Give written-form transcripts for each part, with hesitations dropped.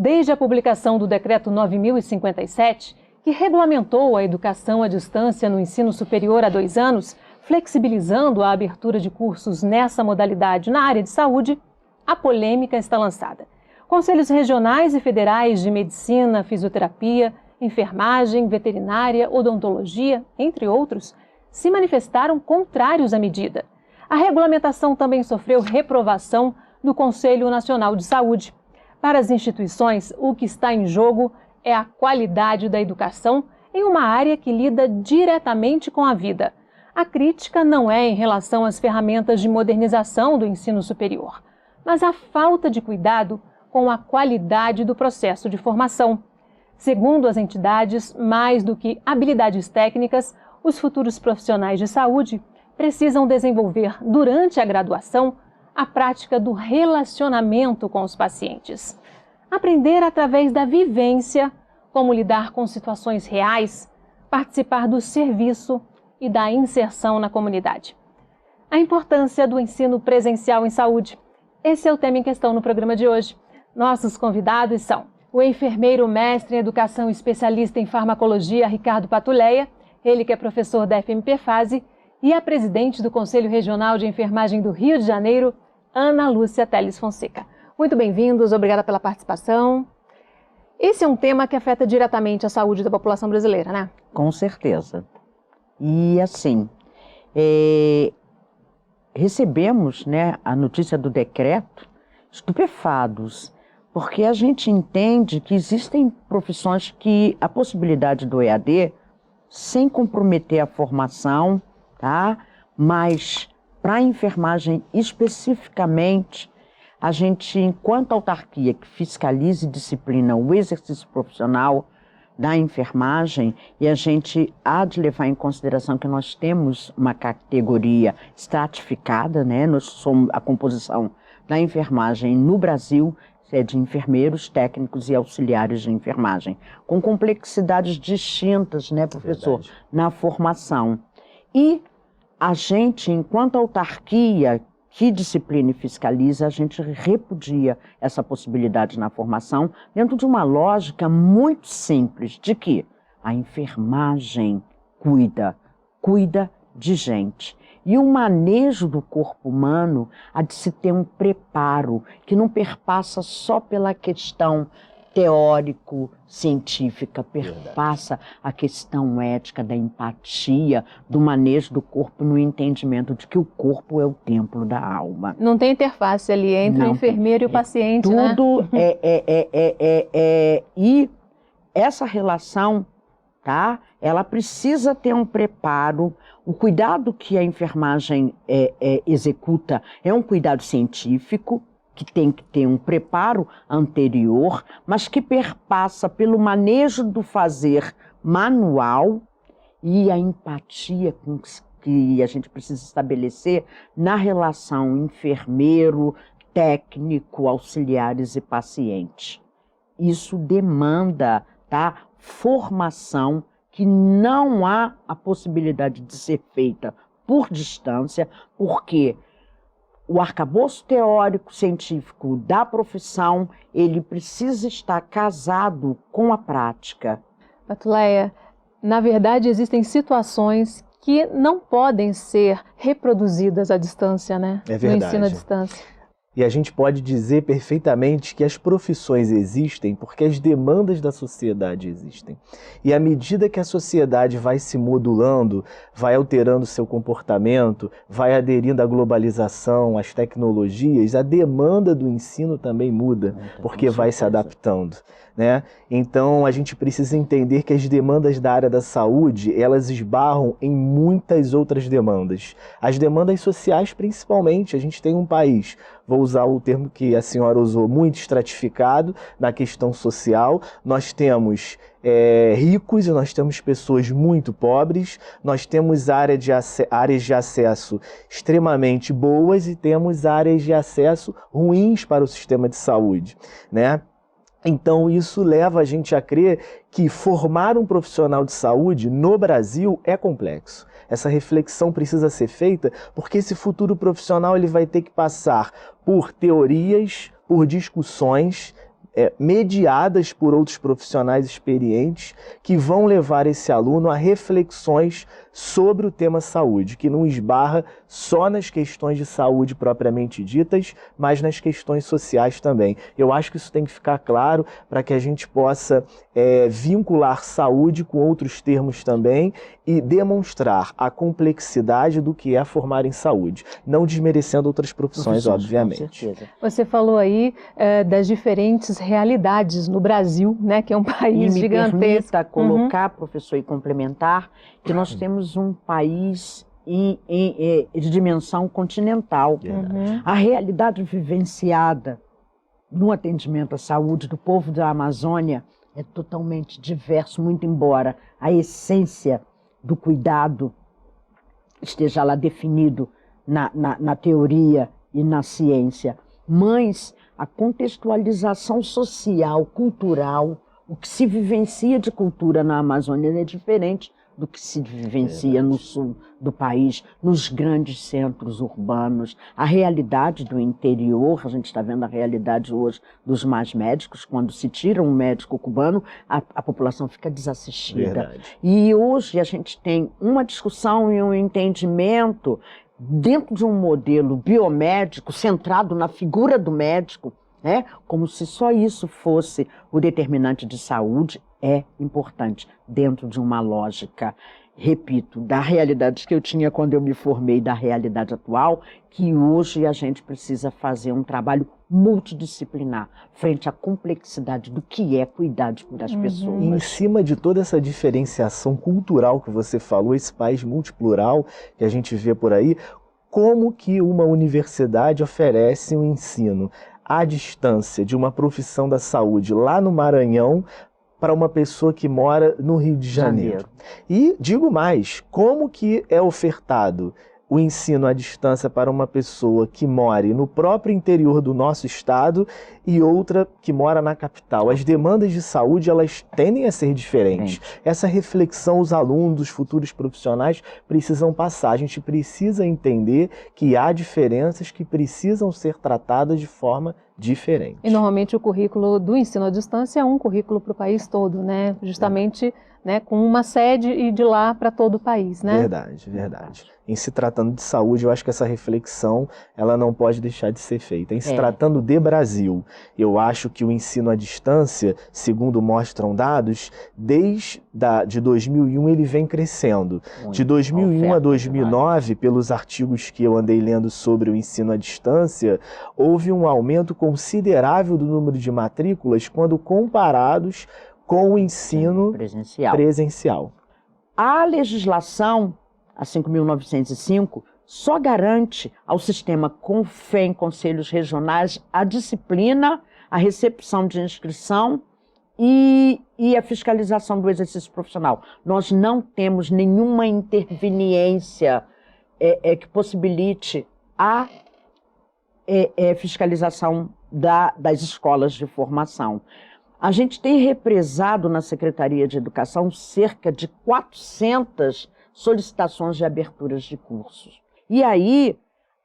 Desde a publicação do Decreto 9.057, que regulamentou a educação à distância no ensino superior há 2 anos, flexibilizando a abertura de cursos nessa modalidade na área de saúde, a polêmica está lançada. Conselhos regionais e federais de medicina, fisioterapia, enfermagem, veterinária, odontologia, entre outros, se manifestaram contrários à medida. A regulamentação também sofreu reprovação do Conselho Nacional de Saúde. Para as instituições, o que está em jogo é a qualidade da educação em uma área que lida diretamente com a vida. A crítica não é em relação às ferramentas de modernização do ensino superior, mas a falta de cuidado com a qualidade do processo de formação. Segundo as entidades, mais do que habilidades técnicas, os futuros profissionais de saúde precisam desenvolver, durante a graduação, a prática do relacionamento com os pacientes. Aprender através da vivência como lidar com situações reais, participar do serviço e da inserção na comunidade. A importância do ensino presencial em saúde. Esse é o tema em questão no programa de hoje. Nossos convidados são o enfermeiro mestre em educação especialista em farmacologia, Ricardo Patuleia, ele que é professor da FMP-Fase, e a presidente do Conselho Regional de Enfermagem do Rio de Janeiro, Ana Lúcia Teles Fonseca. Muito bem-vindos, obrigada pela participação. Esse é um tema que afeta diretamente a saúde da população brasileira, né? Com certeza. E assim, recebemos, né, a notícia do decreto estupefados, porque a gente entende que existem profissões que a possibilidade do EAD, sem comprometer a formação, tá? Mas para a enfermagem especificamente, a gente, enquanto autarquia que fiscaliza e disciplina o exercício profissional da enfermagem, e a gente há de levar em consideração que nós temos uma categoria estratificada, né? Nós somos a composição da enfermagem no Brasil é de enfermeiros, técnicos e auxiliares de enfermagem, com complexidades distintas, né, professor, verdade, na formação. E a gente, enquanto autarquia que disciplina e fiscaliza, a gente repudia essa possibilidade na formação dentro de uma lógica muito simples de que a enfermagem cuida de gente. E o manejo do corpo humano há de se ter um preparo que não perpassa só pela questão teórico-científica, perpassa a questão ética da empatia, do manejo do corpo no entendimento de que o corpo é o templo da alma. Não tem interface ali entre o enfermeiro e o paciente, tudo, né? E essa relação, tá? Ela precisa ter um preparo. O cuidado que a enfermagem executa é um cuidado científico, que tem que ter um preparo anterior, mas que perpassa pelo manejo do fazer manual e a empatia que a gente precisa estabelecer na relação enfermeiro, técnico, auxiliares e paciente. Isso demanda, tá, formação que não há a possibilidade de ser feita por distância, porque o arcabouço teórico-científico da profissão, ele precisa estar casado com a prática. Patuleia, na verdade existem situações que não podem ser reproduzidas à distância, né? É verdade. No ensino à distância. E a gente pode dizer perfeitamente que as profissões existem porque as demandas da sociedade existem. E à medida que a sociedade vai se modulando, vai alterando seu comportamento, vai aderindo à globalização, às tecnologias, a demanda do ensino também muda, porque vai se adaptando, né? Então a gente precisa entender que as demandas da área da saúde, elas esbarram em muitas outras demandas. As demandas sociais principalmente, a gente tem um país, vou usar o termo que a senhora usou, muito estratificado na questão social. Nós temos ricos e nós temos pessoas muito pobres, nós temos áreas de acesso extremamente boas e temos áreas de acesso ruins para o sistema de saúde, né? Então isso leva a gente a crer que formar um profissional de saúde no Brasil é complexo. Essa reflexão precisa ser feita porque esse futuro profissional ele vai ter que passar por teorias, por discussões mediadas por outros profissionais experientes que vão levar esse aluno a reflexões sobre o tema saúde, que não esbarra só nas questões de saúde propriamente ditas, mas nas questões sociais também. Eu acho que isso tem que ficar claro para que a gente possa vincular saúde com outros termos também e demonstrar a complexidade do que é formar em saúde, não desmerecendo outras profissões, obviamente. Você falou aí das diferentes realidades no Brasil, né, que é um país gigantesco. Me permita colocar, professor, e complementar, que nós temos um país de dimensão continental. A realidade vivenciada no atendimento à saúde do povo da Amazônia é totalmente diverso, muito embora a essência do cuidado esteja lá definido na teoria e na ciência, mas a contextualização social, cultural, o que se vivencia de cultura na Amazônia é diferente do que se vivencia no sul do país, nos grandes centros urbanos. A realidade do interior, a gente está vendo a realidade hoje dos mais médicos, quando se tira um médico cubano, a população fica desassistida. Verdade. E hoje a gente tem uma discussão e um entendimento dentro de um modelo biomédico centrado na figura do médico, né? Como se só isso fosse o determinante de saúde. É importante, dentro de uma lógica, repito, da realidade que eu tinha quando eu me formei, da realidade atual, que hoje a gente precisa fazer um trabalho multidisciplinar, frente à complexidade do que é cuidar das pessoas. E em cima de toda essa diferenciação cultural que você falou, esse país multiplural que a gente vê por aí, como que uma universidade oferece um ensino à distância de uma profissão da saúde lá no Maranhão para uma pessoa que mora no Rio de Janeiro? E digo mais, como que é ofertado o ensino à distância para uma pessoa que more no próprio interior do nosso estado e outra que mora na capital? As demandas de saúde, elas tendem a ser diferentes. Essa reflexão os alunos, os futuros profissionais precisam passar. A gente precisa entender que há diferenças que precisam ser tratadas de forma diferente. E normalmente o currículo do ensino à distância é um currículo para o país todo, né? Justamente com uma sede e de lá para todo o país, né? Verdade, verdade. Em se tratando de saúde, eu acho que essa reflexão ela não pode deixar de ser feita. Em se tratando de Brasil, eu acho que o ensino à distância, segundo mostram dados, desde de 2001 ele vem crescendo. De 2001 a 2009, pelos artigos que eu andei lendo sobre o ensino à distância, houve um aumento considerável do número de matrículas quando comparados com o ensino presencial. A legislação, a 5.905, só garante ao sistema CONFEM, Conselhos Regionais, a disciplina, a recepção de inscrição e a fiscalização do exercício profissional. Nós não temos nenhuma interveniência que possibilite a fiscalização das escolas de formação. A gente tem represado na Secretaria de Educação cerca de 400 solicitações de aberturas de cursos. E aí,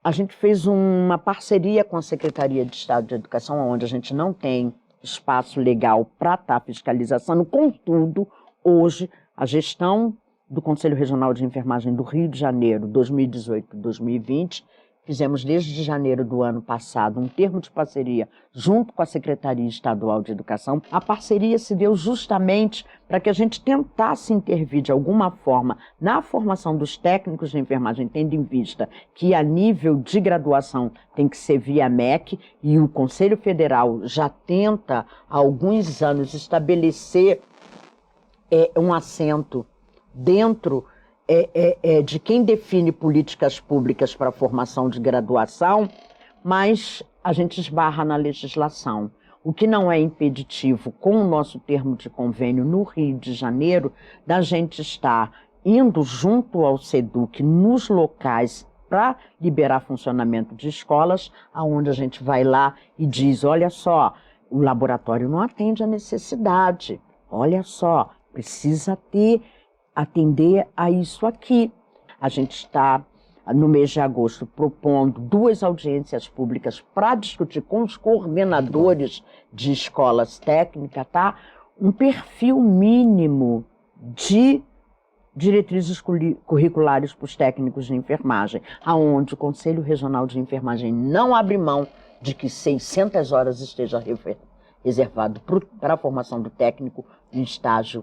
a gente fez uma parceria com a Secretaria de Estado de Educação, onde a gente não tem espaço legal para estar fiscalizando. Contudo, hoje, a gestão do Conselho Regional de Enfermagem do Rio de Janeiro, 2018-2020, fizemos desde janeiro do ano passado um termo de parceria junto com a Secretaria Estadual de Educação. A parceria se deu justamente para que a gente tentasse intervir de alguma forma na formação dos técnicos de enfermagem, tendo em vista que a nível de graduação tem que ser via MEC, e o Conselho Federal já tenta há alguns anos estabelecer um assento dentro de quem define políticas públicas para a formação de graduação, mas a gente esbarra na legislação, o que não é impeditivo, com o nosso termo de convênio no Rio de Janeiro, da gente estar indo junto ao SEDUC nos locais para liberar funcionamento de escolas, aonde a gente vai lá e diz, olha só, o laboratório não atende a necessidade, olha só, precisa atender a isso aqui. A gente está no mês de agosto, propondo 2 audiências públicas para discutir com os coordenadores de escolas técnicas, tá? Um perfil mínimo de diretrizes curriculares para os técnicos de enfermagem, aonde o Conselho Regional de Enfermagem não abre mão de que 600 horas esteja reservado para a formação do técnico em estágio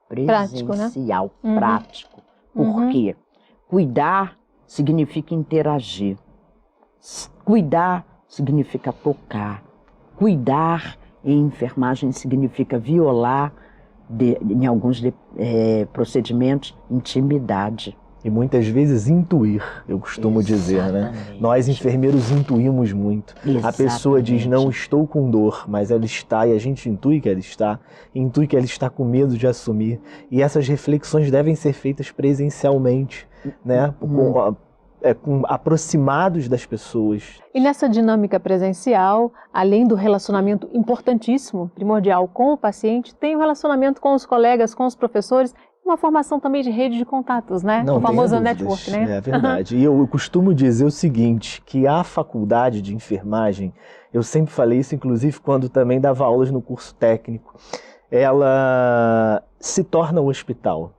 presencial, prático. Por quê? Cuidar significa interagir. Cuidar significa tocar. Cuidar em enfermagem significa violar, em alguns procedimentos, intimidade. E muitas vezes intuir, eu costumo dizer, né? Nós enfermeiros intuímos muito. A pessoa diz, não estou com dor, mas ela está, e a gente intui que ela está com medo de assumir. E essas reflexões devem ser feitas presencialmente, né? Aproximados das pessoas. E nessa dinâmica presencial, além do relacionamento importantíssimo, primordial com o paciente, tem o relacionamento com os colegas, com os professores, uma formação também de rede de contatos, né? Não, o famoso network, né? É verdade. E eu costumo dizer o seguinte, que a faculdade de enfermagem, eu sempre falei isso, inclusive quando também dava aulas no curso técnico, ela se torna um hospital.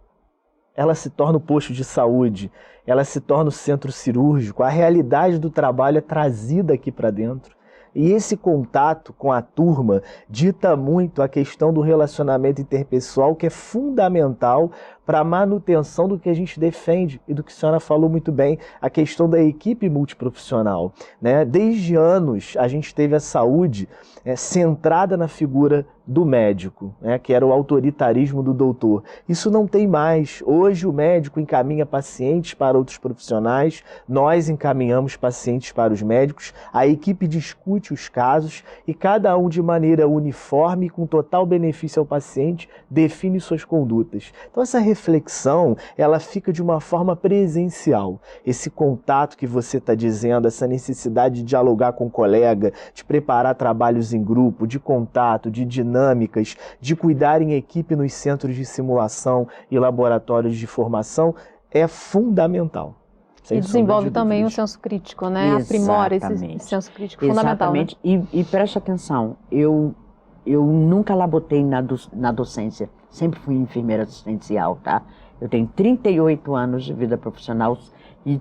Ela se torna o posto de saúde, ela se torna o centro cirúrgico, a realidade do trabalho é trazida aqui para dentro. E esse contato com a turma dita muito a questão do relacionamento interpessoal, que é fundamental para a manutenção do que a gente defende e do que a senhora falou muito bem, a questão da equipe multiprofissional, né? Desde anos a gente teve a saúde centrada na figura do médico, né? Que era o autoritarismo do doutor. Isso não tem mais. Hoje o médico encaminha pacientes para outros profissionais, nós encaminhamos pacientes para os médicos, a equipe discute os casos e cada um de maneira uniforme e com total benefício ao paciente define suas condutas. Então essa reflexão, ela fica de uma forma presencial. Esse contato que você está dizendo, essa necessidade de dialogar com o colega, de preparar trabalhos em grupo, de contato, de dinâmicas, de cuidar em equipe nos centros de simulação e laboratórios de formação, é fundamental. E desenvolve também o senso crítico, né? Aprimora esse senso crítico fundamental. Exatamente. Né? E preste atenção, eu nunca labotei na docência, sempre fui enfermeira assistencial, tá? Eu tenho 38 anos de vida profissional e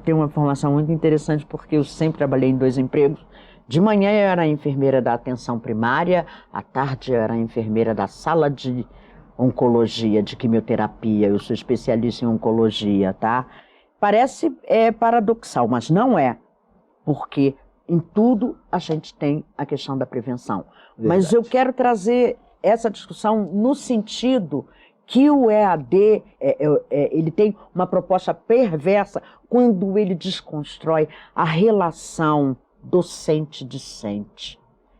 tenho uma formação muito interessante porque eu sempre trabalhei em 2 empregos. De manhã eu era enfermeira da atenção primária, à tarde eu era enfermeira da sala de oncologia, de quimioterapia, eu sou especialista em oncologia, tá? Parece paradoxal, mas não é, porque em tudo a gente tem a questão da prevenção. Verdade. Mas eu quero trazer essa discussão no sentido que o EAD ele tem uma proposta perversa quando ele desconstrói a relação docente-discente,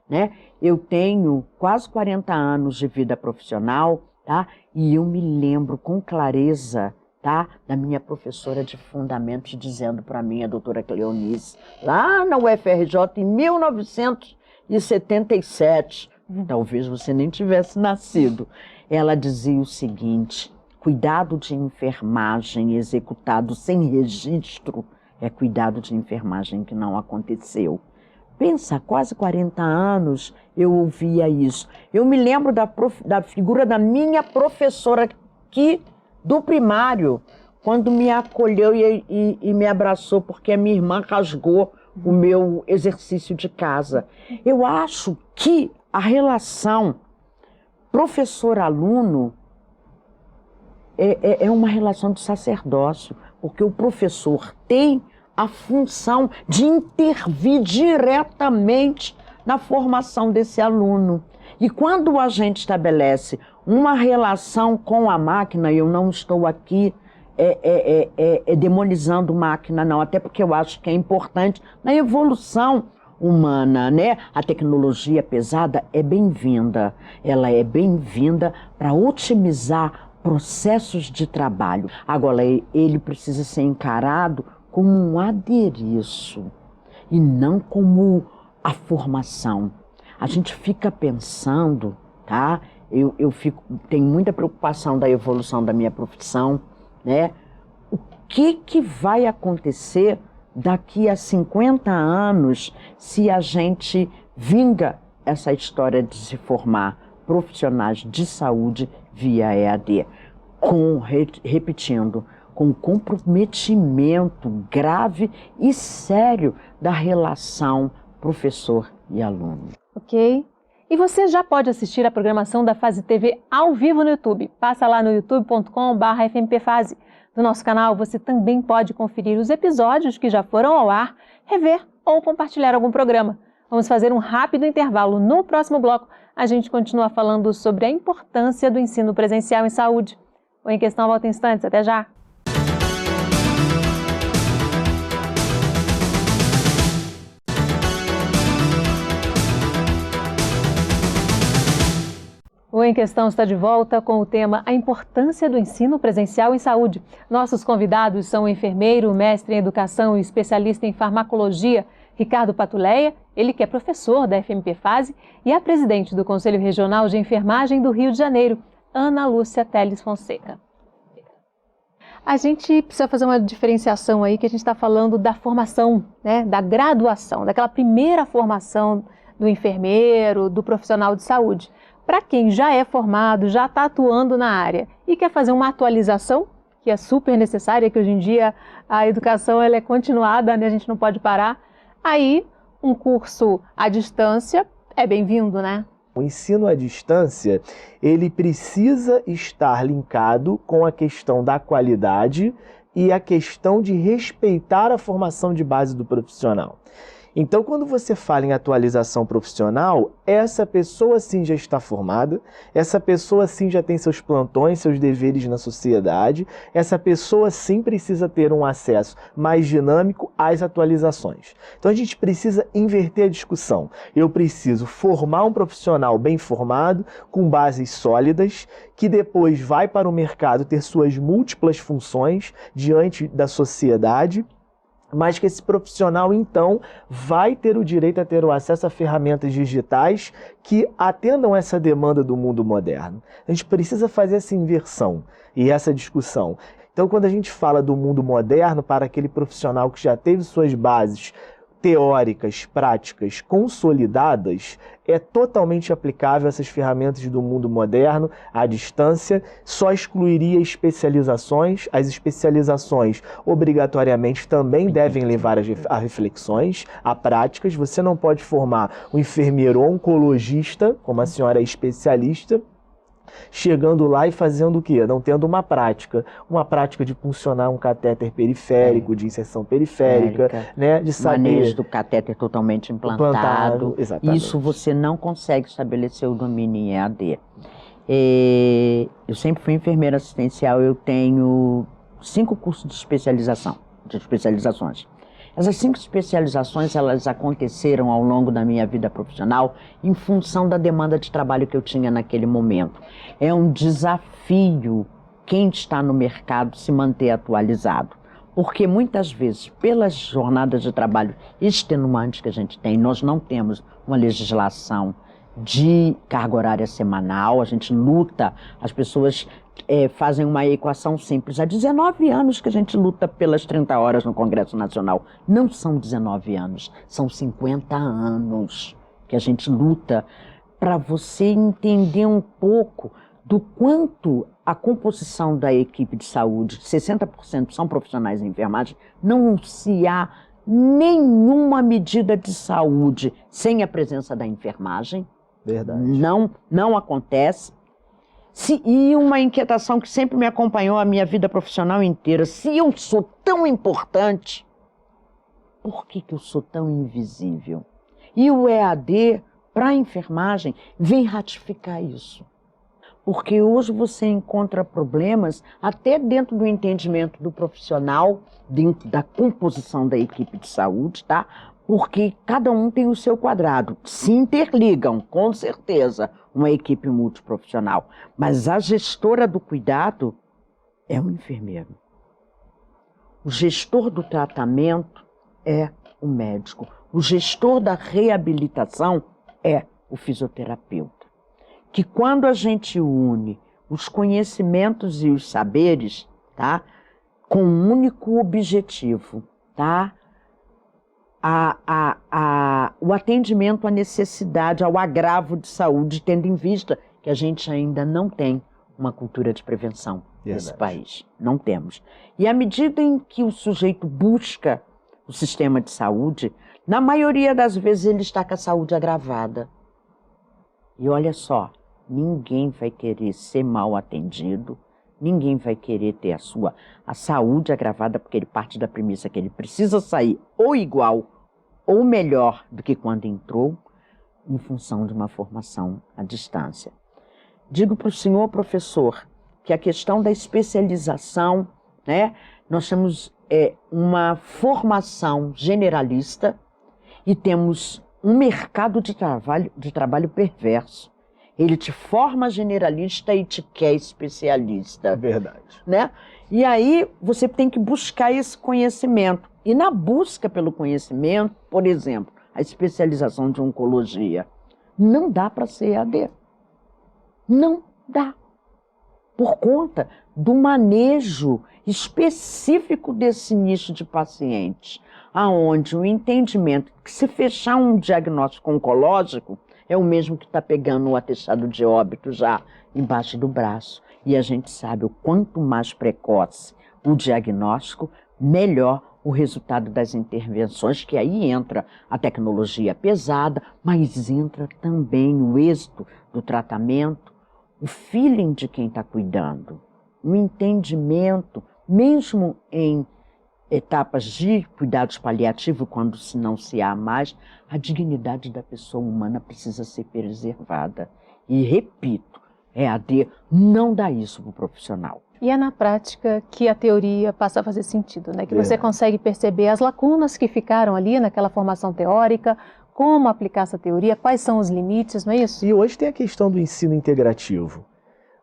né? Eu tenho quase 40 anos de vida profissional, tá? E eu me lembro com clareza, tá? Da minha professora de fundamentos dizendo para mim, a doutora Cleonice, lá na UFRJ em 1977, talvez você nem tivesse nascido, ela dizia o seguinte: cuidado de enfermagem executado sem registro é cuidado de enfermagem que não aconteceu. Pensa, há quase 40 anos eu ouvia isso. Eu me lembro da figura da minha professora aqui do primário, quando me acolheu e me abraçou porque a minha irmã rasgou o meu exercício de casa. Eu acho que a relação professor-aluno é uma relação de sacerdócio, porque o professor tem a função de intervir diretamente na formação desse aluno. E quando a gente estabelece uma relação com a máquina, eu não estou aqui demonizando máquina, não, até porque eu acho que é importante na evolução humana, né? A tecnologia pesada é bem-vinda, ela é bem-vinda para otimizar processos de trabalho. Agora, ele precisa ser encarado como um adereço e não como a formação. A gente fica pensando, tá? Tenho muita preocupação da evolução da minha profissão, né? que vai acontecer daqui a 50 anos se a gente vinga essa história de se formar profissionais de saúde via EAD, repetindo, com comprometimento grave e sério da relação professor e aluno. Ok. E você já pode assistir a programação da Fase TV ao vivo no YouTube. Passa lá no youtube.com/fmpfase. No nosso canal você também pode conferir os episódios que já foram ao ar, rever ou compartilhar algum programa. Vamos fazer um rápido intervalo. No próximo bloco, a gente continua falando sobre a importância do ensino presencial em saúde. O Em Questão volta em instantes. Até já! O Em Questão está de volta com o tema A Importância do Ensino Presencial em Saúde. Nossos convidados são o enfermeiro, mestre em educação e especialista em farmacologia, Ricardo Patuleia, ele que é professor da FMP-Fase, e a presidente do Conselho Regional de Enfermagem do Rio de Janeiro, Ana Lúcia Teles Fonseca. A gente precisa fazer uma diferenciação aí, que a gente está falando da formação, né, da graduação, daquela primeira formação do enfermeiro, do profissional de saúde. Para quem já é formado, já está atuando na área e quer fazer uma atualização, que é super necessária, que hoje em dia a educação ela é continuada, né? A gente não pode parar, aí um curso à distância é bem-vindo, né? O ensino à distância, ele precisa estar linkado com a questão da qualidade e a questão de respeitar a formação de base do profissional. Então, quando você fala em atualização profissional, essa pessoa sim já está formada, essa pessoa sim já tem seus plantões, seus deveres na sociedade, essa pessoa sim precisa ter um acesso mais dinâmico às atualizações. Então, a gente precisa inverter a discussão. Eu preciso formar um profissional bem formado, com bases sólidas, que depois vai para o mercado ter suas múltiplas funções diante da sociedade, mas que esse profissional, então, vai ter o direito a ter o acesso a ferramentas digitais que atendam essa demanda do mundo moderno. A gente precisa fazer essa inversão e essa discussão. Então, quando a gente fala do mundo moderno para aquele profissional que já teve suas bases teóricas, práticas, consolidadas, é totalmente aplicável essas ferramentas do mundo moderno, à distância, só excluiria especializações. As especializações, obrigatoriamente, também devem levar a reflexões, a práticas. Você não pode formar um enfermeiro oncologista, como a senhora é especialista, chegando lá e fazendo o quê? Não tendo uma prática de funcionar um catéter periférico, de inserção periférica, né? De saber... Manejo do catéter totalmente implantado. Exatamente. Isso você não consegue estabelecer o domínio em EAD. Eu sempre fui enfermeira assistencial, eu tenho 5 cursos de especializações. Essas 5 especializações, elas aconteceram ao longo da minha vida profissional em função da demanda de trabalho que eu tinha naquele momento. É um desafio quem está no mercado se manter atualizado, porque muitas vezes, pelas jornadas de trabalho extenuantes que a gente tem, nós não temos uma legislação de carga horária semanal, a gente luta, as pessoas fazem uma equação simples. Há 19 anos que a gente luta pelas 30 horas no Congresso Nacional. Não são 19 anos, são 50 anos que a gente luta para você entender um pouco do quanto a composição da equipe de saúde, 60% são profissionais em enfermagem, não se há nenhuma medida de saúde sem a presença da enfermagem. Verdade. Não acontece. E uma inquietação que sempre me acompanhou a minha vida profissional inteira: se eu sou tão importante, por que eu sou tão invisível? E o EAD, para a enfermagem, vem ratificar isso. Porque hoje você encontra problemas até dentro do entendimento do profissional, dentro da composição da equipe de saúde, tá? Porque cada um tem o seu quadrado. Se interligam, com certeza, uma equipe multiprofissional. Mas a gestora do cuidado é um enfermeiro. O gestor do tratamento é o médico. O gestor da reabilitação é o fisioterapeuta. Que quando a gente une os conhecimentos e os saberes, tá? com um único objetivo, tá? O atendimento à necessidade, ao agravo de saúde, tendo em vista que a gente ainda não tem uma cultura de prevenção nesse país. Não temos. E à medida em que o sujeito busca o sistema de saúde, na maioria das vezes ele está com a saúde agravada. E olha só, ninguém vai querer ser mal atendido, ninguém vai querer ter a saúde agravada, porque ele parte da premissa que ele precisa sair ou igual ou melhor do que quando entrou, em função de uma formação à distância. Digo para o senhor professor que a questão da especialização, né, nós temos uma formação generalista e temos um mercado de trabalho perverso. Ele te forma generalista e te quer especialista. Verdade. Né? E aí você tem que buscar esse conhecimento. E na busca pelo conhecimento, por exemplo, a especialização de oncologia, não dá para ser EAD. Não dá. Por conta do manejo específico desse nicho de pacientes, aonde o entendimento que se fechar um diagnóstico oncológico é o mesmo que está pegando o atestado de óbito já embaixo do braço. E a gente sabe o quanto mais precoce o diagnóstico, melhor o resultado das intervenções, que aí entra a tecnologia pesada, mas entra também o êxito do tratamento, o feeling de quem está cuidando, o entendimento, mesmo em etapas de cuidados paliativos, quando não se há mais, a dignidade da pessoa humana precisa ser preservada. E repito, EAD não dá isso para o profissional. E é na prática que a teoria passa a fazer sentido, né? Que você consegue perceber as lacunas que ficaram ali naquela formação teórica, como aplicar essa teoria, quais são os limites, não é isso? E hoje tem a questão do ensino integrativo.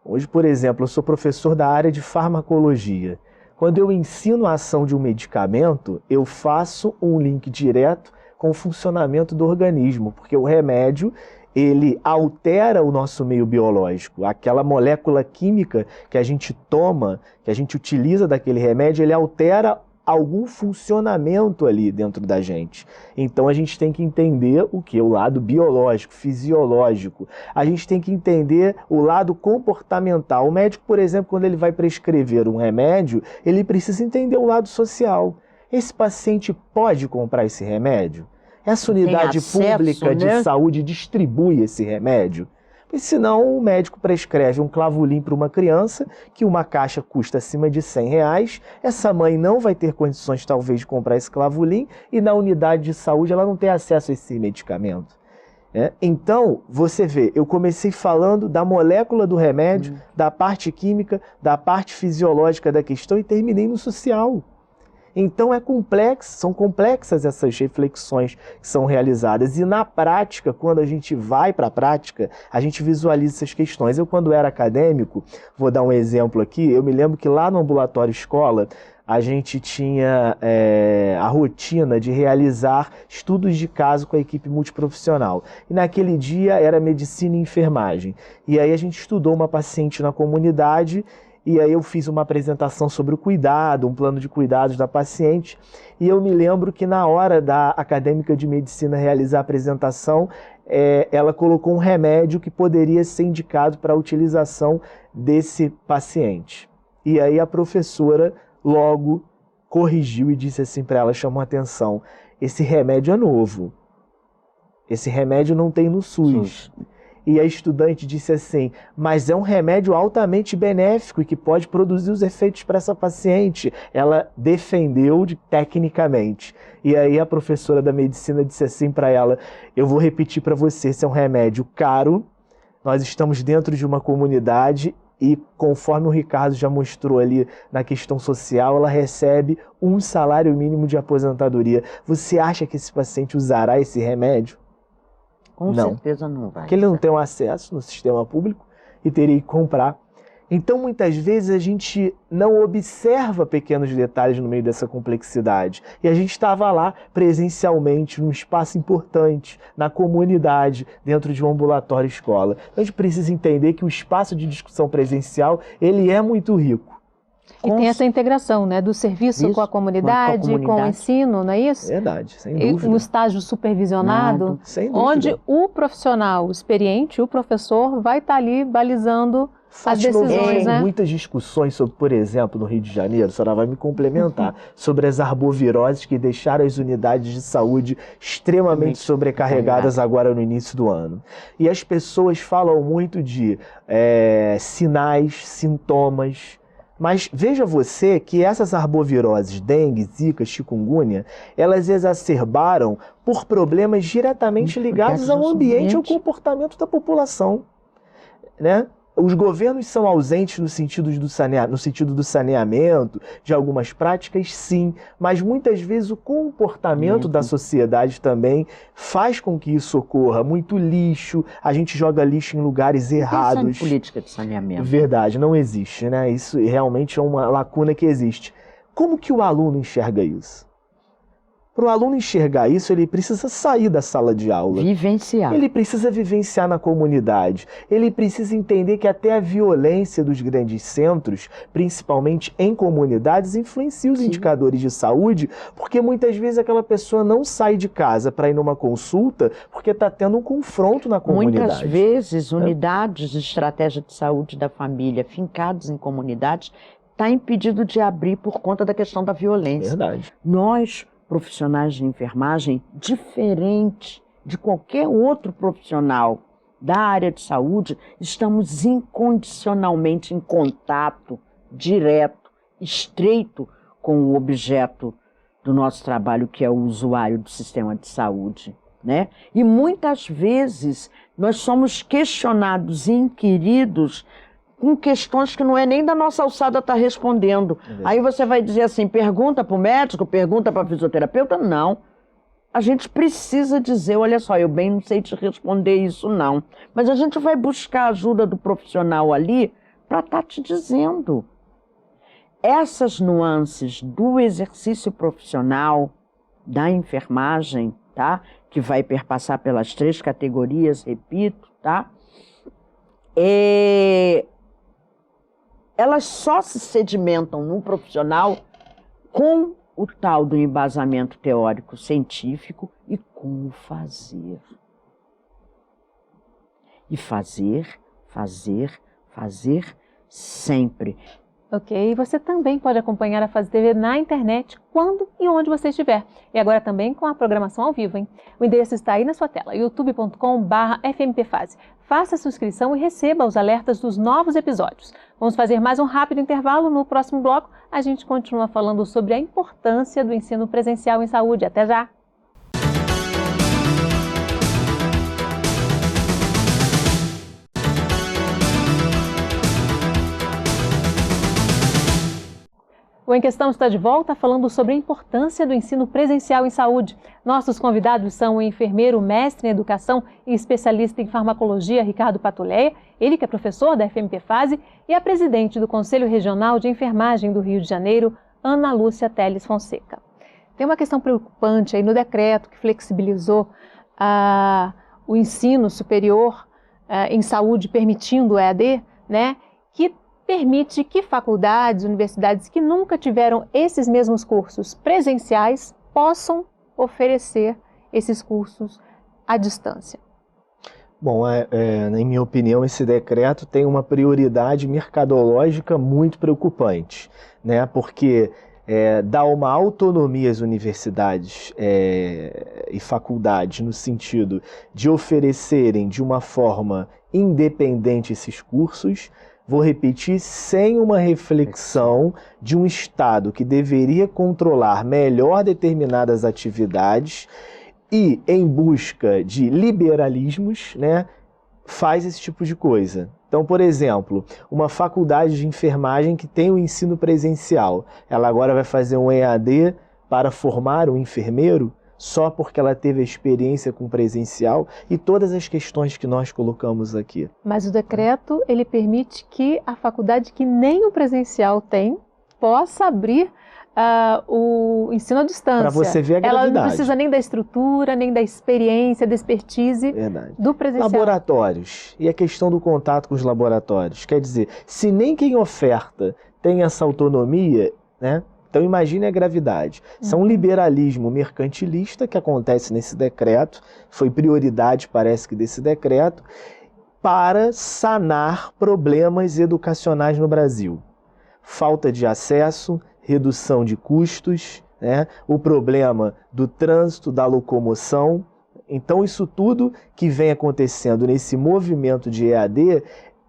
Hoje, por exemplo, eu sou professor da área de farmacologia. Quando eu ensino a ação de um medicamento, eu faço um link direto com o funcionamento do organismo, porque o remédio, ele altera o nosso meio biológico. Aquela molécula química que a gente toma, que a gente utiliza daquele remédio, ele altera algum funcionamento ali dentro da gente. Então a gente tem que entender o que? O lado biológico, fisiológico. A gente tem que entender o lado comportamental. O médico, por exemplo, quando ele vai prescrever um remédio, ele precisa entender o lado social. Esse paciente pode comprar esse remédio? Essa unidade pública de saúde distribui esse remédio? Porque senão o médico prescreve um Clavulim para uma criança, que uma caixa custa acima de R$100, essa mãe não vai ter condições talvez de comprar esse Clavulim e na unidade de saúde ela não tem acesso a esse medicamento. Então, você vê, eu comecei falando da molécula do remédio, da parte química, da parte fisiológica da questão e terminei no social. Então são complexas essas reflexões que são realizadas e na prática, quando a gente vai para a prática, a gente visualiza essas questões. Eu quando era acadêmico, vou dar um exemplo aqui, eu me lembro que lá no ambulatório escola, a gente tinha a rotina de realizar estudos de caso com a equipe multiprofissional. E naquele dia era medicina e enfermagem. E aí a gente estudou uma paciente na comunidade. E aí eu fiz uma apresentação sobre o cuidado, um plano de cuidados da paciente, e eu me lembro que na hora da acadêmica de medicina realizar a apresentação, ela colocou um remédio que poderia ser indicado para a utilização desse paciente. E aí a professora logo corrigiu e disse assim para ela, chamou a atenção, esse remédio é novo, esse remédio não tem no SUS. E a estudante disse assim, mas é um remédio altamente benéfico e que pode produzir os efeitos para essa paciente. Ela defendeu tecnicamente. E aí a professora da medicina disse assim para ela, eu vou repetir para você, esse é um remédio caro, nós estamos dentro de uma comunidade e conforme o Ricardo já mostrou ali na questão social, ela recebe um salário mínimo de aposentadoria. Você acha que esse paciente usará esse remédio? Com certeza não vai. Porque ele não tem um acesso no sistema público e teria que comprar. Então, muitas vezes, a gente não observa pequenos detalhes no meio dessa complexidade. E a gente estava lá presencialmente, num espaço importante, na comunidade, dentro de um ambulatório escola. Então, a gente precisa entender que o espaço de discussão presencial, ele é muito rico. E tem essa integração, né, do serviço com a comunidade, com o ensino, não é isso? Verdade, sem dúvida. Um estágio supervisionado, sem dúvida. onde o profissional experiente, o professor, vai estar ali balizando as decisões, né? Muitas discussões sobre, por exemplo, no Rio de Janeiro, a senhora vai me complementar, sobre as arboviroses que deixaram as unidades de saúde extremamente sobrecarregadas agora no início do ano. E as pessoas falam muito de sinais, sintomas, mas veja você que essas arboviroses, dengue, zika, chikungunya, elas exacerbaram por problemas diretamente ligados ao ambiente e ao comportamento da população, né? Os governos são ausentes no sentido do saneamento, de algumas práticas, sim, mas muitas vezes o comportamento da sociedade também faz com que isso ocorra. Muito lixo, a gente joga lixo em lugares errados. Não tem política de saneamento. Verdade, não existe, né? Isso realmente é uma lacuna que existe. Como que o aluno enxerga isso? Para o aluno enxergar isso, ele precisa sair da sala de aula. Vivenciar. Ele precisa vivenciar na comunidade. Ele precisa entender que até a violência dos grandes centros, principalmente em comunidades, influencia os indicadores de saúde, porque muitas vezes aquela pessoa não sai de casa para ir numa consulta porque está tendo um confronto na comunidade. Muitas vezes, unidades de estratégia de saúde da família, fincadas em comunidades, está impedido de abrir por conta da questão da violência. Verdade. Nós, profissionais de enfermagem, diferente de qualquer outro profissional da área de saúde, estamos incondicionalmente em contato direto, estreito com o objeto do nosso trabalho, que é o usuário do sistema de saúde, né? E muitas vezes nós somos questionados e inquiridos com questões que não é nem da nossa alçada estar respondendo. Aí você vai dizer assim, pergunta para o médico, pergunta para a fisioterapeuta? Não. A gente precisa dizer, olha só, eu bem não sei te responder isso não. Mas a gente vai buscar a ajuda do profissional ali para estar te dizendo. Essas nuances do exercício profissional, da enfermagem, tá? Que vai perpassar pelas 3 categorias, repito, tá? Elas só se sedimentam num profissional com o tal do embasamento teórico científico e com o fazer. E fazer sempre. Ok, e você também pode acompanhar a Fase TV na internet, quando e onde você estiver. E agora também com a programação ao vivo, hein? O endereço está aí na sua tela, youtube.com/fmpfase. Faça a sua inscrição e receba os alertas dos novos episódios. Vamos fazer mais um rápido intervalo. No próximo bloco, a gente continua falando sobre a importância do ensino presencial em saúde. Até já! O Em Questão está de volta falando sobre a importância do ensino presencial em saúde. Nossos convidados são o enfermeiro, mestre em educação e especialista em farmacologia, Ricardo Patuleia, ele que é professor da FMPFase, e a presidente do Conselho Regional de Enfermagem do Rio de Janeiro, Ana Lúcia Teles Fonseca. Tem uma questão preocupante aí no decreto que flexibilizou o ensino superior em saúde, permitindo o EAD, né, que permite que faculdades, universidades que nunca tiveram esses mesmos cursos presenciais possam oferecer esses cursos à distância. Bom, em minha opinião, esse decreto tem uma prioridade mercadológica muito preocupante, né? Porque dá uma autonomia às universidades e faculdades no sentido de oferecerem de uma forma independente esses cursos. Vou repetir, sem uma reflexão de um Estado que deveria controlar melhor determinadas atividades e, em busca de liberalismos, né, faz esse tipo de coisa. Então, por exemplo, uma faculdade de enfermagem que tem o ensino presencial, ela agora vai fazer um EAD para formar um enfermeiro? Só porque ela teve a experiência com presencial e todas as questões que nós colocamos aqui. Mas o decreto, ele permite que a faculdade que nem o presencial tem, possa abrir o ensino à distância. Para você ver a gravidade. Ela não precisa nem da estrutura, nem da experiência, da expertise do presencial. Laboratórios. E a questão do contato com os laboratórios. Quer dizer, se nem quem oferta tem essa autonomia, né? Então imagine a gravidade. Isso é um liberalismo mercantilista que acontece nesse decreto, foi prioridade, parece que, desse decreto, para sanar problemas educacionais no Brasil. Falta de acesso, redução de custos, né? O problema do trânsito, da locomoção. Então isso tudo que vem acontecendo nesse movimento de EAD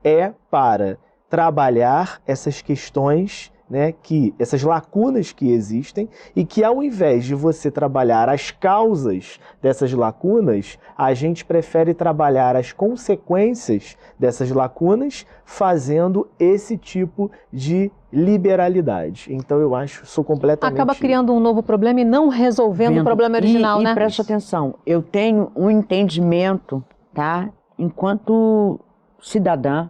é para trabalhar essas questões, né, essas lacunas que existem, e que, ao invés de você trabalhar as causas dessas lacunas, a gente prefere trabalhar as consequências dessas lacunas, fazendo esse tipo de liberalidade. Então eu sou completamente... Acaba criando um novo problema e não resolvendo o problema original, né? E preste atenção, eu tenho um entendimento, tá? Enquanto cidadã,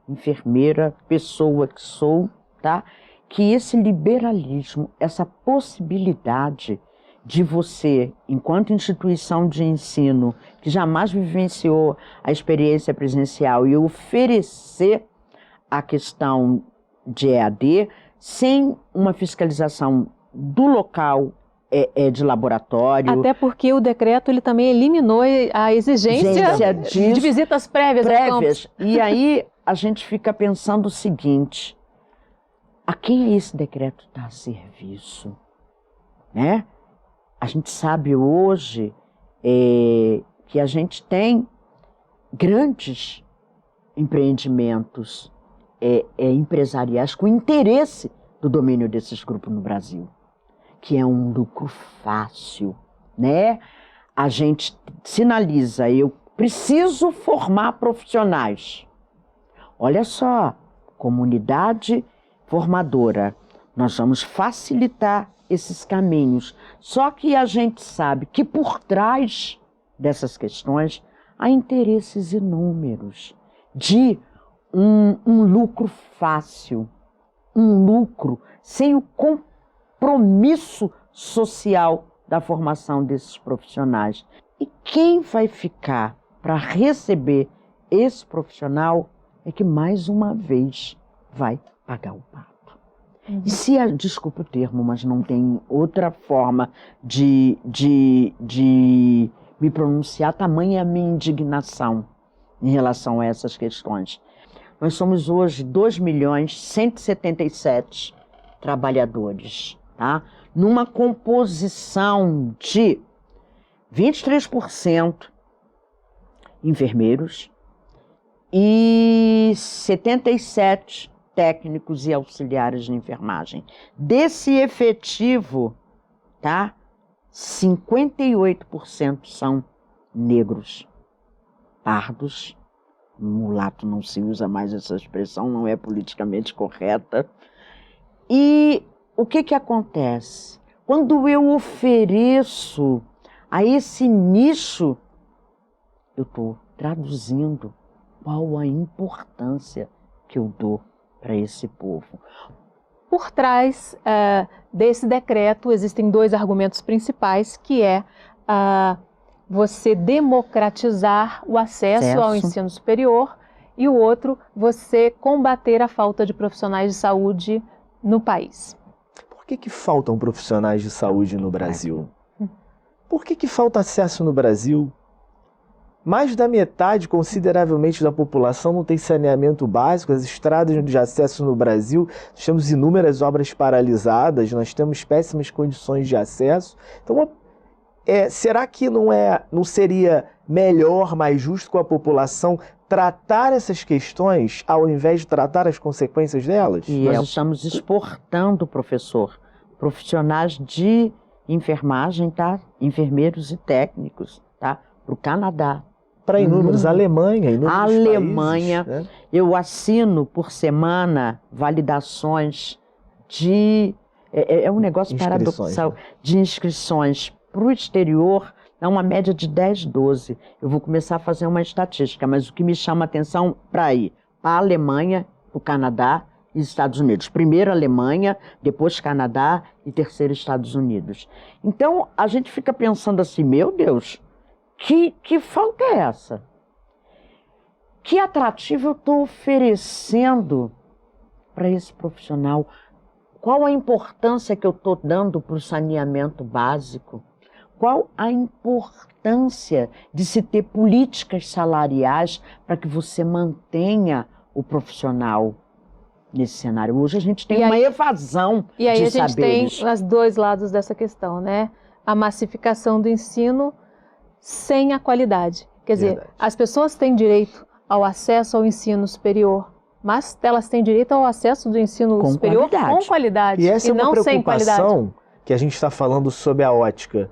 enfermeira, pessoa que sou, tá? Que esse liberalismo, essa possibilidade de você, enquanto instituição de ensino, que jamais vivenciou a experiência presencial, e oferecer a questão de EAD sem uma fiscalização do local de laboratório. Até porque o decreto ele também eliminou a exigência de visitas prévias. E aí a gente fica pensando o seguinte: a quem esse decreto está a serviço? Né? A gente sabe hoje que a gente tem grandes empreendimentos empresariais com interesse do domínio desses grupos no Brasil, que é um lucro fácil, né? A gente sinaliza, eu preciso formar profissionais. Olha só, comunidade formadora, nós vamos facilitar esses caminhos. Só que a gente sabe que por trás dessas questões há interesses inúmeros de um lucro fácil, um lucro sem o compromisso social da formação desses profissionais. E quem vai ficar para receber esse profissional é que, mais uma vez, vai pagar o pato. E se, desculpa o termo, mas não tem outra forma de me pronunciar, tamanha a minha indignação em relação a essas questões. Nós somos hoje 2.177.000 trabalhadores, tá? Numa composição de 23% enfermeiros e 77% técnicos e auxiliares de enfermagem. Desse efetivo, tá? 58% são negros, pardos. Mulato não se usa mais essa expressão, não é politicamente correta. E o que acontece? Quando eu ofereço a esse nicho, eu estou traduzindo qual a importância que eu dou para esse povo. Por trás desse decreto existem dois argumentos principais, que é você democratizar o acesso ao ensino superior e o outro, você combater a falta de profissionais de saúde no país. Por que faltam profissionais de saúde no Brasil? Por que falta acesso no Brasil? Mais da metade, consideravelmente, da população não tem saneamento básico, as estradas de acesso no Brasil, nós temos inúmeras obras paralisadas, nós temos péssimas condições de acesso. Então, será que não seria melhor, mais justo com a população tratar essas questões ao invés de tratar as consequências delas? E nós estamos exportando, professor, profissionais de enfermagem, tá? Enfermeiros e técnicos, tá? Para o Canadá. Para inúmeros, Alemanha, Alemanha, países, né? Eu assino por semana validações de... É um negócio paradoxal, né? De inscrições para o exterior, é uma média de 10, 12. Eu vou começar a fazer uma estatística, mas o que me chama a atenção para ir para a Alemanha, para o Canadá e Estados Unidos. Primeiro Alemanha, depois Canadá e terceiro Estados Unidos. Então, a gente fica pensando assim, meu Deus, que falta é essa? Que atrativo eu estou oferecendo para esse profissional? Qual a importância que eu estou dando para o saneamento básico? Qual a importância de se ter políticas salariais para que você mantenha o profissional nesse cenário? Hoje a gente tem uma evasão de saberes. E aí a gente tem os dois lados dessa questão, né? A massificação do ensino sem a qualidade. Quer dizer, as pessoas têm direito ao acesso ao ensino superior, mas elas têm direito ao acesso do ensino superior com qualidade e essa é uma não sem qualidade. preocupação que a gente está falando sob a ótica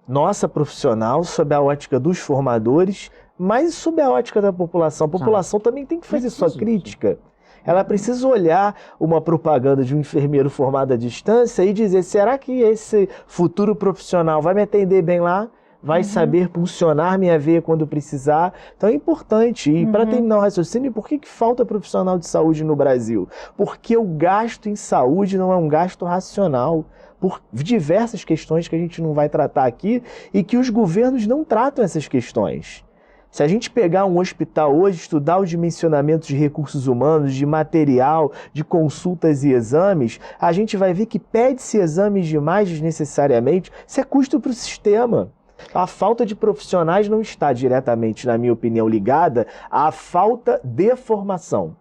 nossa profissional, sob a ótica dos formadores, mas sob a ótica da população. A população também tem que fazer sua crítica. Ela precisa olhar uma propaganda de um enfermeiro formado à distância e dizer, será que esse futuro profissional vai me atender bem lá? Vai saber funcionar minha veia quando precisar? Então é importante. E para terminar o raciocínio, por que falta profissional de saúde no Brasil? Porque o gasto em saúde não é um gasto racional, por diversas questões que a gente não vai tratar aqui e que os governos não tratam essas questões. Se a gente pegar um hospital hoje, estudar os dimensionamentos de recursos humanos, de material, de consultas e exames, a gente vai ver que pede-se exames demais desnecessariamente. Isso é custo para o sistema. A falta de profissionais não está diretamente, na minha opinião, ligada à falta de formação.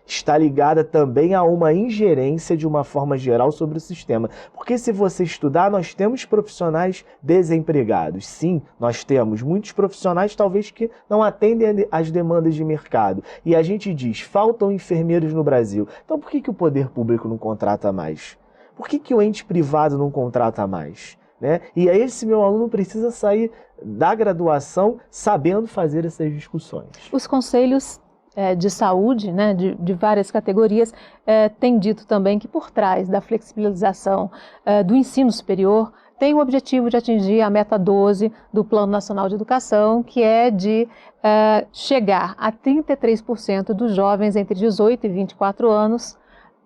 Está ligada também a uma ingerência de uma forma geral sobre o sistema. Porque se você estudar, nós temos profissionais desempregados. Sim, nós temos muitos profissionais talvez que não atendem às demandas de mercado. E a gente diz, faltam enfermeiros no Brasil. Então por que o poder público não contrata mais? Por que o ente privado não contrata mais? Né? E aí esse meu aluno precisa sair da graduação sabendo fazer essas discussões. Os conselhos de saúde, né, de várias categorias, têm dito também que por trás da flexibilização do ensino superior tem o objetivo de atingir a meta 12 do Plano Nacional de Educação, que é de chegar a 33% dos jovens entre 18 e 24 anos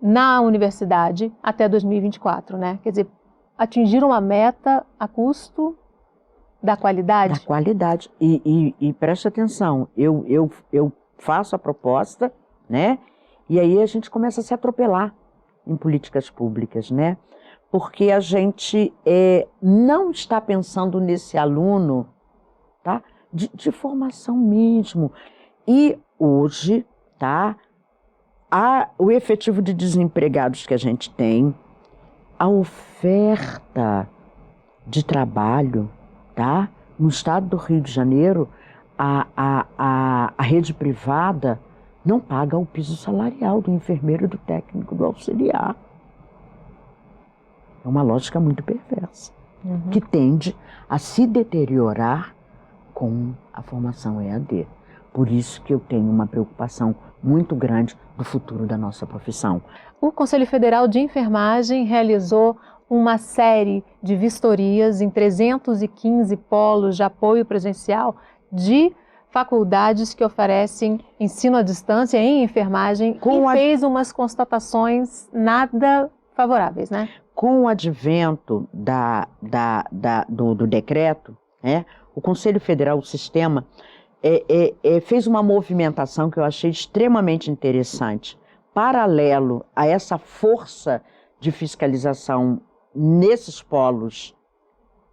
na universidade até 2024, né? Quer dizer, atingir uma meta a custo da qualidade? Da qualidade. E preste atenção, eu faço a proposta, né? E aí a gente começa a se atropelar em políticas públicas, né? Porque a gente não está pensando nesse aluno, tá? De formação mesmo. E hoje, tá? O efetivo de desempregados que a gente tem, a oferta de trabalho, tá? No estado do Rio de Janeiro, a rede privada não paga o piso salarial do enfermeiro, do técnico, do auxiliar. É uma lógica muito perversa, que tende a se deteriorar com a formação EAD. Por isso que eu tenho uma preocupação muito grande do futuro da nossa profissão. O Conselho Federal de Enfermagem realizou uma série de vistorias em 315 polos de apoio presencial de faculdades que oferecem ensino à distância em enfermagem e fez umas constatações nada favoráveis, né? Com o advento do decreto, o Conselho Federal, o sistema, fez uma movimentação que eu achei extremamente interessante. Paralelo a essa força de fiscalização nesses polos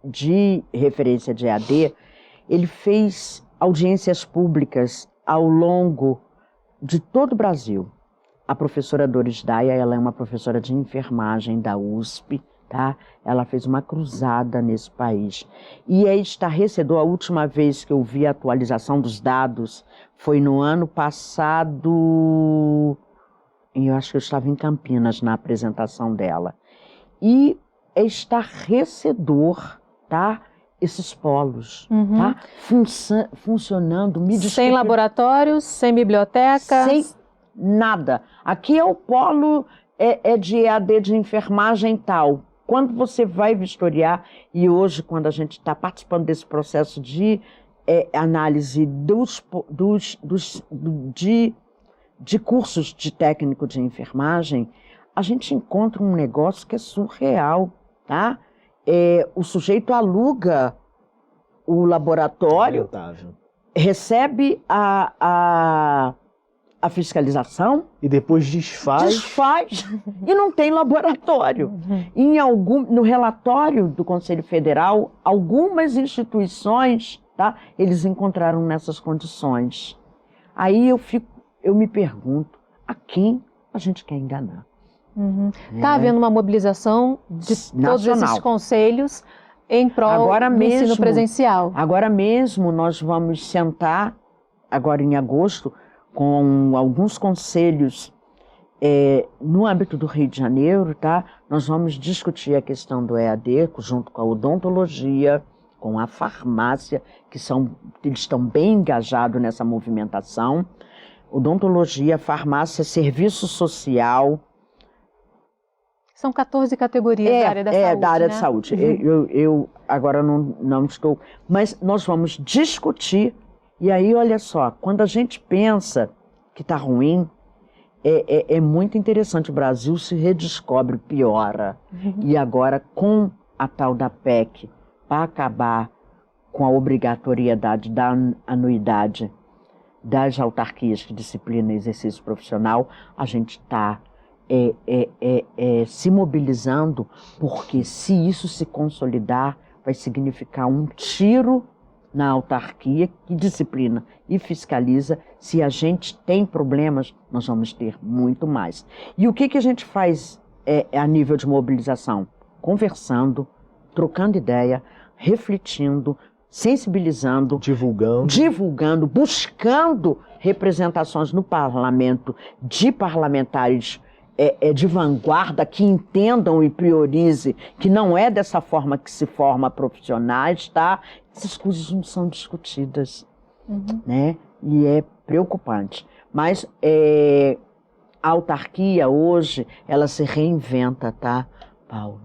de referência de EAD, ele fez audiências públicas ao longo de todo o Brasil. A professora Doris Daia, ela é uma professora de enfermagem da USP, tá? Ela fez uma cruzada nesse país. E é estarrecedor, a última vez que eu vi a atualização dos dados foi no ano passado. Eu acho que eu estava em Campinas na apresentação dela. E é estarrecedor, tá? Esses polos, tá? Funcionando. Sem laboratórios, sem bibliotecas. Sem nada. Aqui é o polo de EAD de enfermagem tal. Quando você vai vistoriar, e hoje quando a gente está participando desse processo de análise de cursos de técnico de enfermagem, a gente encontra um negócio que é surreal, tá? O sujeito aluga o laboratório, recebe a a fiscalização, E depois desfaz. E não tem laboratório. No relatório do Conselho Federal, algumas instituições, tá, eles encontraram nessas condições. Aí eu me pergunto, a quem a gente quer enganar? Está havendo uma mobilização de todos esses conselhos em prol do ensino presencial. Agora mesmo nós vamos sentar, agora em agosto, com alguns conselhos no âmbito do Rio de Janeiro, tá? Nós vamos discutir a questão do EAD junto com a odontologia, com a farmácia, eles estão bem engajados nessa movimentação. Odontologia, farmácia, serviço social. São 14 categorias da área da saúde, da área né? de saúde. Eu agora não estou... Mas nós vamos discutir. E aí, olha só, quando a gente pensa que está ruim, é muito interessante. O Brasil se redescobre, piora. E agora, com a tal da PEC, para acabar com a obrigatoriedade da anuidade das autarquias que disciplinam exercício profissional, a gente está se mobilizando, porque se isso se consolidar, vai significar um tiro na autarquia que disciplina e fiscaliza. Se a gente tem problemas, nós vamos ter muito mais. E o que a gente faz a nível de mobilização? Conversando, trocando ideia, refletindo, sensibilizando, divulgando, buscando representações no parlamento de parlamentares de vanguarda que entendam e priorizem que não é dessa forma que se forma profissionais, tá? Essas coisas não são discutidas, né? E é preocupante. Mas a autarquia hoje, ela se reinventa, tá, Paulo?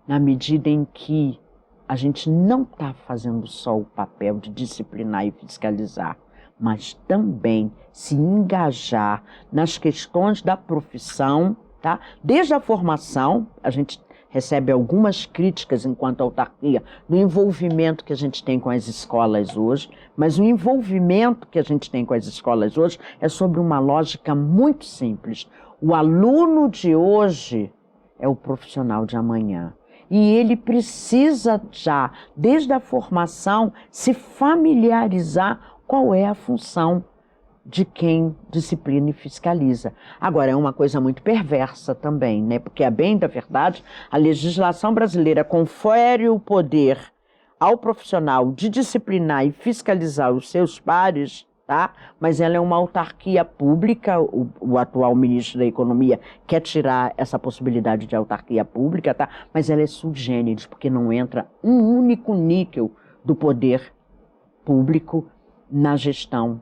Na medida em que a gente não está fazendo só o papel de disciplinar e fiscalizar, mas também se engajar nas questões da profissão, tá? Desde a formação, a gente recebe algumas críticas enquanto autarquia no envolvimento que a gente tem com as escolas hoje, mas o envolvimento que a gente tem com as escolas hoje é sobre uma lógica muito simples. O aluno de hoje é o profissional de amanhã. E ele precisa já, desde a formação, se familiarizar qual é a função de quem disciplina e fiscaliza. Agora, é uma coisa muito perversa também, né? Porque, a bem da verdade, a legislação brasileira confere o poder ao profissional de disciplinar e fiscalizar os seus pares, tá? Mas ela é uma autarquia pública. O atual ministro da Economia quer tirar essa possibilidade de autarquia pública, tá? Mas ela é sui generis, porque não entra um único níquel do poder público na gestão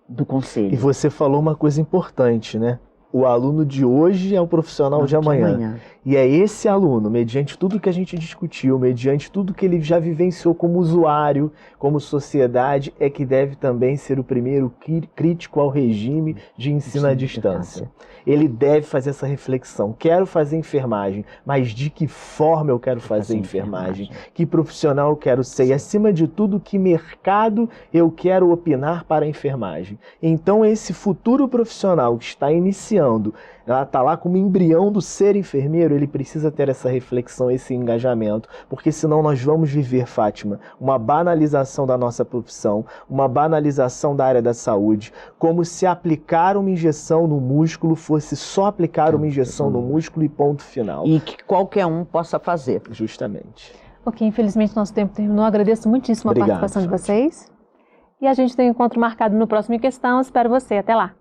do conselho. E você falou uma coisa importante, né? O aluno de hoje é o profissional de amanhã. E é esse aluno, mediante tudo que a gente discutiu, mediante tudo que ele já vivenciou como usuário, como sociedade, é que deve também ser o primeiro crítico ao regime de ensino à distância. Ele deve fazer essa reflexão. Quero fazer enfermagem, mas de que forma eu quero fazer enfermagem? Que profissional eu quero ser? E, acima de tudo, que mercado eu quero opinar para a enfermagem? Então, esse futuro profissional que está iniciando, ela está lá como embrião do ser enfermeiro, ele precisa ter essa reflexão, esse engajamento, porque senão nós vamos viver, Fátima, uma banalização da nossa profissão, uma banalização da área da saúde, como se aplicar uma injeção no músculo fosse só aplicar uma injeção no músculo e ponto final. E que qualquer um possa fazer. Justamente. Ok, infelizmente nosso tempo terminou. Agradeço muitíssimo a participação de vocês. E a gente tem um encontro marcado no próximo Em Questão. Espero você. Até lá.